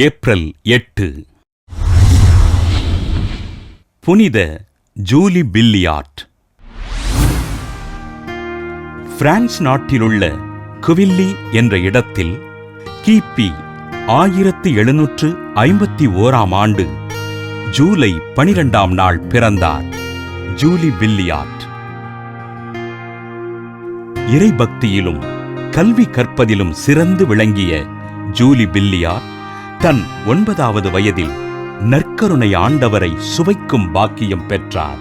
April 8. புனித Julie billiard. France நாட்டிலுள்ள குவில்லி என்ற இடத்தில் கிபி 1751 ஜூலை 12 பிறந்தார் ஜூலி பில்லியார்ட். இறைபக்தியிலும் கல்வி கற்பதிலும் சிறந்து விளங்கிய ஜூலி பில்லியார்ட் தன் 9வது வயதில் நற்கருணை ஆண்டவரை சுவைக்கும் பாக்கியம் பெற்றார்.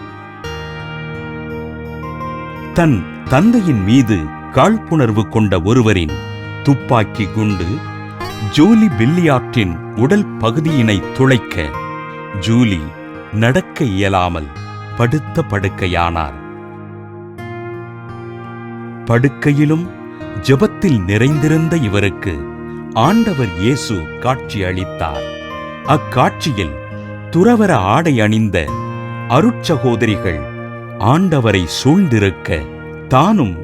தன் தந்தையின் மீது காழ்ப்புணர்வு கொண்ட ஒருவரின் துப்பாக்கி குண்டு ஜூலி பில்லியார்ட்டின் உடல் பகுதியினை துளைக்க ஜூலி நடக்க இயலாமல் படுத்த படுக்கையானார். படுக்கையிலும் ஜெபத்தில் நிறைந்திருந்த இவருக்கு ஆண்டவர் இயேசு காட்சி அளித்தார். அக்காட்சியில் துறவற ஆடை அணிந்த அருட்சகோதரிகள் ஆண்டவரை சூழ்ந்திருக்க தானும்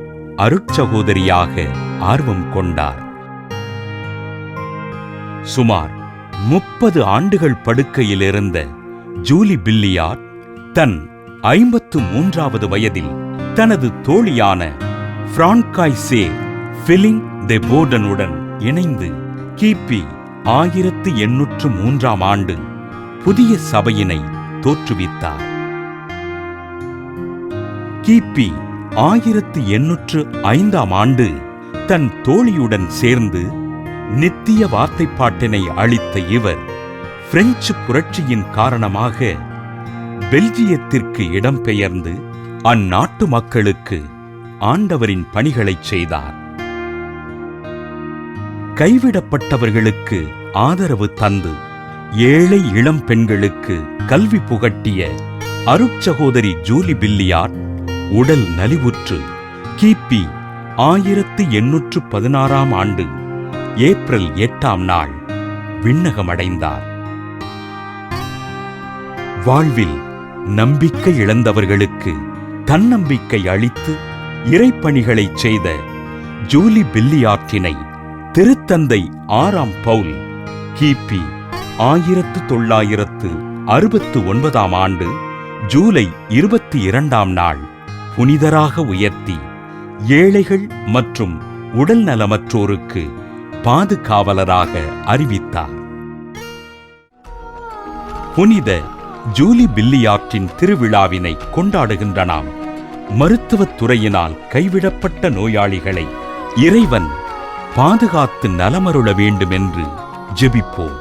அருட்சகோதரியாக ஆர்வம் கொண்டார். சுமார் 30 ஆண்டுகள் படுக்கையில் இருந்த ஜூலி பில்லியார்ட் தன் 53வது வயதில் தனது தோழியான பிரான்காய்சே பிலிங் தெ போர்டனுடன் இணைந்து கிபி 1803 புதிய சபையினை தோற்றுவித்தார். கிபி 1805 தன் தோழியுடன் சேர்ந்து நித்திய வார்த்தைப்பாட்டினை அளித்த இவர் பிரெஞ்சு புரட்சியின் காரணமாக பெல்ஜியத்திற்கு இடம்பெயர்ந்து அந்நாட்டு மக்களுக்கு ஆண்டவரின் பணிகளைச் செய்தார். கைவிடப்பட்டவர்களுக்கு ஆதரவு தந்து ஏழை இளம் பெண்களுக்கு கல்வி புகட்டிய அருட்சகோதரி ஜூலி பில்லியார்ட் உடல் நலிவுற்று கிபி 1816 ஏப்ரல் 8 விண்ணகமடைந்தார். வாழ்வில் நம்பிக்கை இழந்தவர்களுக்கு தன்னம்பிக்கை அளித்து இறைப்பணிகளைச் செய்த ஜூலி பில்லியார்ட்டினை திருத்தந்தை 6ஆம் பவுல் கிபி 1969 ஜூலை 22 புனிதராக உயர்த்தி ஏழைகள் மற்றும் உடல் நலமற்றோருக்கு பாதுகாவலராக அறிவித்தார். புனித ஜூலி பில்லியார்ட்டின் திருவிழாவினை கொண்டாடுகின்ற நாம் மருத்துவத் துறையினால் கைவிடப்பட்ட நோயாளிகளை இறைவன் பாதுகாத்து நலமருள வேண்டும் என்று ஜெபிப்போம்.